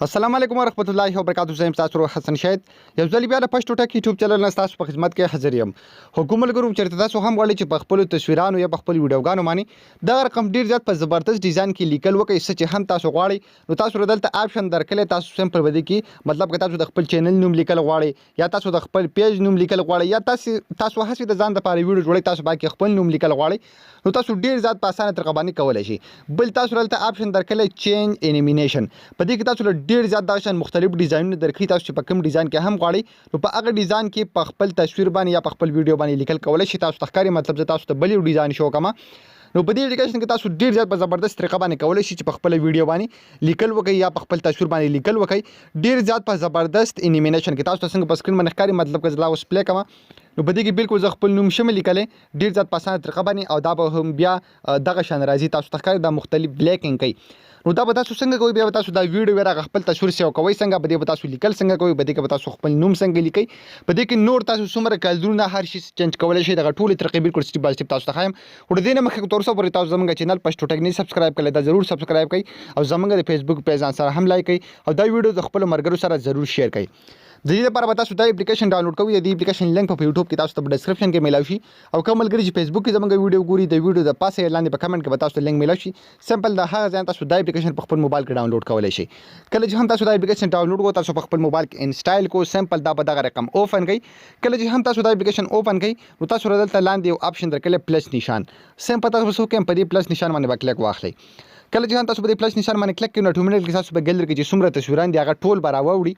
السلام علیکم ورحمۃ اللہ وبرکاتہ. زه تاسو حسن شاهد یو ځل بیا د پښتو ټک یوټیوب چینل نه تاسو په خدمت کې حاضر یم. حکومت ګروم چرته تاسو هم غواړئ چې په خپل تصویرانو یا په خپل ویډیوګانو باندې دا رقم ډیر زیات په زبردست ډیزاین کې لیکل وکړئ چې هم تاسو غواړئ نو تاسو دلته آپشن درکړئ. تاسو سمپل ودی کې مطلب که تاسو د خپل چینل نوم لیکل غواړئ یا تاسو د خپل پیج نوم لیکل غواړئ یا تاسو هڅه د ځان لپاره ویډیو جوړئ تاسو باندې خپل نوم لیکل غواړئ نو تاسو ډیر زیات په اسانه طریقه باندې کولای شئ. بل تاسو دلته آپشن درکړئ چینج انیمیشن. په دې کې تاسو ډیر زیات دا شان مختلف ډیزاینونه درکړي. تاسو چې په کوم ډیزاین کې هم غواړئ نو په هغه ډیزاین کې په خپل تصویر باندې یا په خپل ویډیو باندې لیکل کولای شئ. تاسو تخکاری مطلب تاسو ته بل ډیزاین شو کما نو په دې اپلیکیشن کې تاسو ډیر زیات په زبردست طریقه باندې کولای شئ چې په خپل ویډیو باندې لیکل وکړئ یا په خپل تصویر باندې لیکل وکړئ. ډیر زیات په زبردست انیمیشن کې تاسو څنګه په سکرین باندې ښکاري مطلب که زه اوس پلی کوم نو په دې کې بالکل زه خپل نوم شم لیکلی ډیر زیات په اسانه طریقه باندې او دا به هم بیا دغه شان راځي. تاسو ته ښکاري دا مختلف بلیکینګ کوي نو دا به تاسو څنګه کوئ بیا به تاسو دا ویډیو راغه خپل تصویر سیو کوئ څنګه به دې به تاسو لیکل څنګه کوئ به دې کې به تاسو خپل نوم څنګه لیکئ په دې کې نور تاسو څومره کلرونه هر شي چینج کولی شئ. دغه ټولې طریقې بالکل سټیپ بای سټیپ تاسو ته ښایم. خو د دې نه مخکې تر اوسه پورې تاسو زموږ چینل پښتو ټک نه سبسکرایب کړئ دا ضرور سبسکرایب کړئ او زموږ د فیسبوک پیج سره هم لایک کړئ او دا ویډیو د خپل مرګرو سره ضرور شیر کړئ. د دې لپاره به تاسو دا اپلیکیشن ډاونلوډ کوئ. د اپلیکیشن لینک په یوټیوب کې تاسو ته په ډسکرپشن کې میلاوي شي او کوم ملګری چې فیسبوک کې زموږ ویډیو ګوري د ویډیو د پاسه لاندې په کمنټ کې به تاسو ته لینک میلاوي شي. سمپل دا هغه ځای تاسو دا اپلیکیشن په خپل موبایل کې ډاونلوډ کولای شئ. کله چې هم تاسو دا اپلیکیشن ډاونلوډ کوئ تاسو په خپل موبایل کې انسټال کو سمپل دا به دغه رقم اوپن کړئ. کله چې هم تاسو دا اپلیکیشن اوپن کړئ نو تاسو دلته لاندې یو آپشن درکړئ پلس نشان. سمپل تاسو وسو کې په دې پلس نشان باندې کلیک واخلئ. کله چې هم تاسو په دې پلس نشان باندې کلیک کړئ نو اتوماتیکلی تاسو په ګیلری کې چې څومره تصویران دي هغه ټول به راوړي.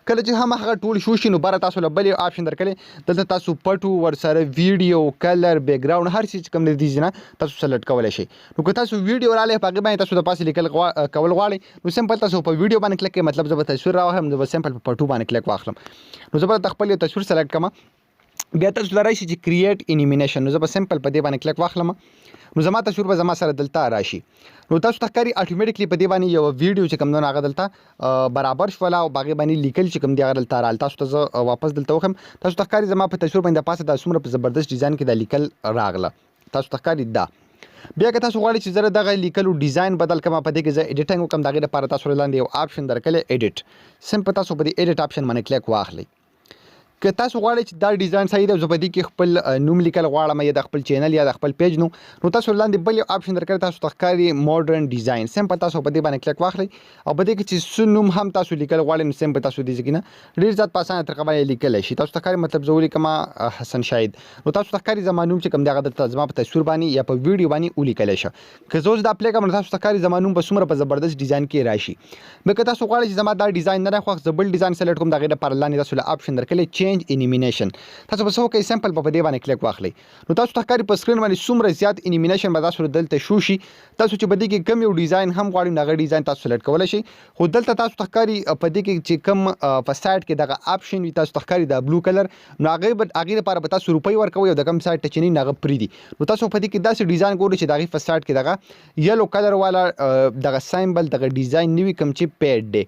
کله چې هم هغه ټول شو شي نو بره تاسو له بل آپشن درکړئ دلته تاسو پټو ورسره ویډیو کلر بیک ګراوند هر څه چې کوم دي نه تاسو سلیکټ کولی شئ. نو که تاسو ویډیو رااله په هغې باندې تاسو د پاسه لیکل کول غواړئ نو سمپل تاسو په ویډیو باندې کلیک کړئ مطلب زه به تصویر راوخلم زه به سمپل په پټو باندې کلیک واخلم نو زه به د خپل یو تصویر سلیکټ کړم. بیا تاسو راشي چې کریټ انیمیشن نو زه به سمپل په دې باندې کلیک واخلم نو زما تصویر به زما سره دلته راشي. نو تاسو ته ښکاري اتوماتیکلی په دې باندې یو ویډیو چې کوم دی هغه دلته برابر شوله او په هغې باندې لیکل چې کوم دی هغه دلته راغله. تاسو ته زه واپس دلته وښیم تاسو ته ښکاري زما په تصویر باندې د پاسه دا څومره په زبردست ډیزاین کې دا لیکل راغله. تاسو ته ښکاري دا بیا که تاسو غواړئ چې زه دغه لیکلو ډیزاین بدل کړم په دې کې زه ایډیټینګ وکړم د هغې لپاره تاسو لاندې یو آپشن درکړی ایډیټ. سمپل تاسو په دې ایډیټ آپشن باندې کلیک واخلئ. که تاسو غواړئ چې دا ډیزاین صحیح دی زه په دې کې خپل نوم لیکل غواړم یا د خپل چینل یا د خپل پیج نو تاسو لاندې بل یو آپشن درکړی تاسو ته ښکاري ماډرن ډیزاین. سمپل تاسو په دې باندې کلیک واخلئ او په دې کې چې څه نوم هم تاسو لیکل غواړئ نو سمپل تاسو دې ځای کې نه ډېر زیات په اسانه طریقه باندې لیکلی شي. تاسو ته ښکاري مطلب زه ولیکم حسن شاهد نو تاسو ته ښکاري زما نوم چې کوم دی هغه دلته زما په تصویر باندې یا په ویډیو باندې ولیکلی شه. که زه اوس دا پلی کړم نو تاسو ته ښکاري زما نوم به څومره په زبردست ډیزاین کې راشي. بیا که تاسو غواړئ چې زما دا ډیزاین نه دی خوښ زه بل ډیزاین سلیکټ کوم د هغې لپاره لاندې تاسو له آپشن درکړی چینج انیمیشن. تاسو به څه وکړئ سمپل په دې باندې کلیک واخلئ نو تاسو ته ښکاري په سکرین باندې څومره زیات انیمیشن به تاسو دلته شو شي. تاسو چې په دې کې کوم یو ډیزاین هم غواړئ نو هغه ډیزاین تاسو سلیکټ کولی شئ. خو دلته تاسو ته ښکاري په دې کې چې کوم په سایډ کې دغه آپشن وي تاسو ته ښکاري د بلو کلر نو هغې لپاره به تاسو روپۍ ورکوئ او د کوم سایډ ټچنی نو هغه پرېږدي. نو تاسو په دې کې داسې ډیزاین ګورئ چې د هغې په سایډ کې دغه یلو کلر والا دغه سایمبل دغه ډیزاین نه وي کوم چې پیډ دی.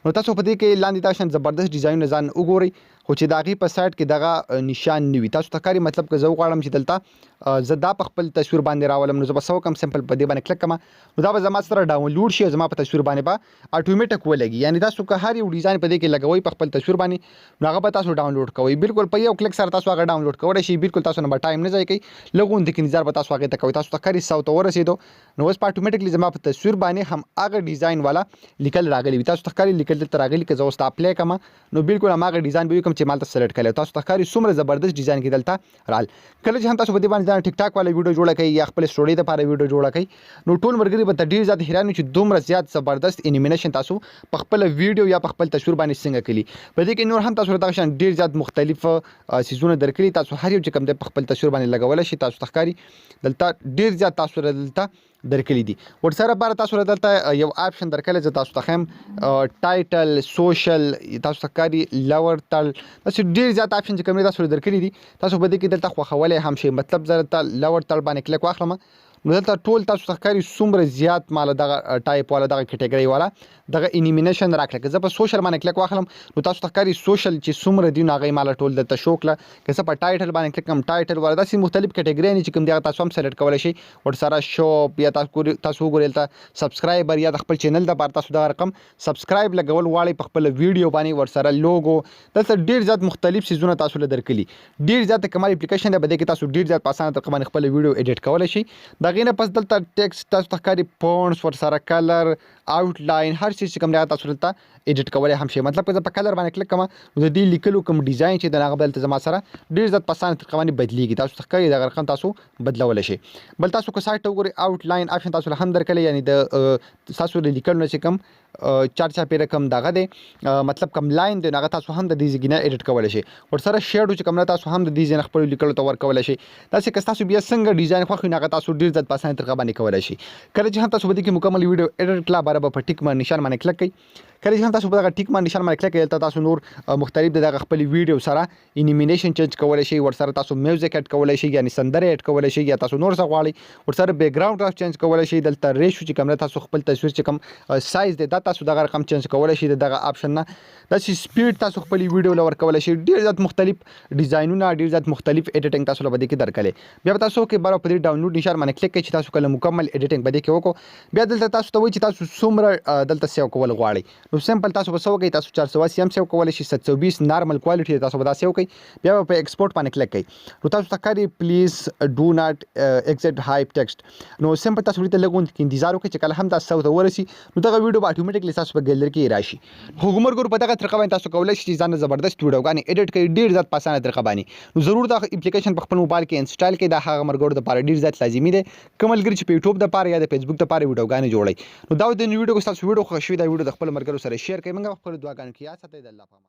نو تاسو په دې کې لاندې دا شان زبردست ډیزاینونه ځان وګورئ خو چې د هغې په سایډ کې دغه نشان نه وي. تاسو ته ښکاري مطلب که زه وغواړم چې دلته زه دا په خپل تصویر باندې راولم نو زه به څه وکړم سمپل په دې باندې کلیک کړم نو دا به زما سره ډاونلوډ شي او زما په تصویر باندې به اټومیټک ولګي. یعنې تاسو که هر یو ډیزاین په دې کې لګوئ په خپل تصویر باندې نو هغه به تاسو ډاونلوډ کوئ. بالکل په یو کلیک سره تاسو هغه ډاونلوډ کولی شئ. بالکل تاسو نه به ټایم نه ضایع کوئ لږ غوندې انتظار به تاسو هغې ته کوئ. تاسو ته ښکاري 100 ته ورسېدو نو اوس په اټومیټکلی زما په تصویر باندې هم هغه ډیزاین والا لیکل راغلی وي. تاسو ته ښکاري لیکل دلته راغلي که زه اوس ته اپلی کړم نو بالکل هماغه ډیزاین به وي کوم چې مالته سلیکټ کړی. تاسو ته ښکاري څومره زبردست ډیزاین کې دلته رال. کله چې هم تاسو په دې باندې ځان ټیک ټاک والا ویډیو جوړه کوئ یا خپل سټوري دپاره ویډیو جوړه کوئ نو ټول ملګري به ته ډېر زیات حیران وي چې دومره زیات زبردست انیمیشن تاسو په خپله ویډیو یا په خپل تصویر باندې څنګه کړي. په دې کې نور هم تاسو دغه شان ډېر زیات مختلف څیزونه درکړي. تاسو هر یو چې کوم دی په خپل تصویر باندې لګولی شئ. تاسو ته ښکاري دلته ډېر زیات تاسو دلته درکړي دي. ورسره لپاره تاسو دلته یو آپشن درکړی زه تاسو ته ښیم ټایټل سوشل تاسو ته ښکاري لور تل داسې ډېر زیات آپشن چې کوم دی تاسو درکړي دي. تاسو په دې کې دلته خوښولی هم شئ. مطلب زه دلته لور تل باندې کلیک واخلم نو دلته ټول تاسو ته ښکاري څومره زیات مال دغه ټایپ والا دغه کټګوري والا دغه انیمیشن راکړه که زه په سوشل باندې کلیک واخلم نو تاسو ته ښکاري سوشل چې څومره دي نو هغه مال ټول دلته شو کړه که زه په ټایټل باندې کلیک کوم ټایټل والا داسې مختلف کټګوري چې کوم دی تاسو هم سلیکټ کولی شئ ورسره شاپ یا تاسو وګورئ دلته سبسکرایبر یا د خپل چینل دپاره تاسو دغه رقم سبسکرایب لګول غواړئ په خپل ویډیو باندې ورسره لوګو دلته ډېر زیات مختلف څیزونه تاسو له درکړي ډېر زیات کمال اپلیکیشن دی په دې کې تاسو ډېر زیات په اسانه طریقه باندې خپل ویډیو ایډیټ کولی شئ د هغې نه پس دلته ټیکسټ تاسو ته ښکاري فونټس ورسره کلر آوټلاین هر څیز چې کوم دی تاسو دلته ایډیټ کولی هم شئ مطلب که زه په کلر باندې کلیک کوم نو د دې لیکلو کوم ډیزاین چې دی هغه به دلته زما سره ډېر زیات په اسانه طریقه باندې بدلیږي تاسو ته ښکاري دغه رقم تاسو بدلولی شئ بل تاسو که سایټ ته وګورئ آوټلاین آپشن تاسو له هم درکړی یعنې د تاسو د لیکلو نه چې کوم چارچاپې رقم دغه دی مطلب کوم لاین دی نو هغه تاسو هم د دې ځای نه ایډیټ کولی شئ ورسره شیډو چې کوم نه تاسو هم د دې ځای نه خپلو لیکلو ته ورکولی شئ داسې که ستاسو بیا څنګه ډیزاین خوښ وي نو هغه تاسو ډېر زیات په اسانه طریقه باندې کولی شئ کله چې هم تاسو په دې کې مکمل ویډیو ایډیټ کړه باره به په ټیک نشان باندې کلیک کړئ کله چې هم تاسو په دغه ټیک نشان باندې کلیک کړئ دلته تاسو نور مختلف دغه خپل ویډیو سره انیمیشن چینج کولی شئ ورسره تاسو میوزیک اډ کولی شئ یعنې سندرې اډ کولی شئ یا تاسو نور څه غواړئ ورسره بیک ګراوند ډراپ چینج کولی شئ دلته ریشو چې کوم نه تاسو خپل تصویر چې کوم سایز دی دا تاسو دغه رقم چینج کولی شئ دغه آپشن نه داسې سپیډ تاسو خپل ویډیو له ورکولی شئ ډېر زیات مختلف ډیزاینونه ډېر زیات مختلف ایډیټنګ تاسو له په دې کې درکړی بیا به تاسو کې بار په دې ډاونلوډ نشان باندې کلیک کړئ چې تاسو کله مکمل ایډیټنګ په دې کې وکړو بیا دلته تاسو ته وایي چې تاسو څومره دلته سیو کول غواړئ نو سمپل تاسو به څه وکړئ تاسو 480 هم سیو کولی شئ 720 نارمل کوالټي تاسو به دا سیو کړئ بیا به په ایکسپورټ باندې کلیک کړئ نو تاسو ته ښکاري پلیز ډو ناټ ایکزیټ هایپ ټیکسټ نو سمپل تاسو ورته لږ غوندې انتظار وکړئ چې کله هم تاسو ته ورسي نو دغه ویډیو به اتوماتیکلی تاسو په ګیلري کې راشي خو ګمرګور په دغه طریقه باندې تاسو کولی شئ چې ځان زبردست ویډیوګانې ایډیټ کړئ ډېر زیات په اسانه طریقه باندې نو ضرور دا اپلیکیشن په خپل موبایل کې انسټال کړئ دا هغه مرګورو دپاره ډېر زیات لازمي دی کوم ملګري چې په یوټیوب دپاره یا د فیسبوک دپاره ویډیوګانې جوړئ نو دا د ویډیو که ستاسو ویډیو خوښ شوي دا ویډیو د خپلو ملګرو سره شیر کړئ موږ خپلو دعاګانو کې یاد ساتئ د الله په امان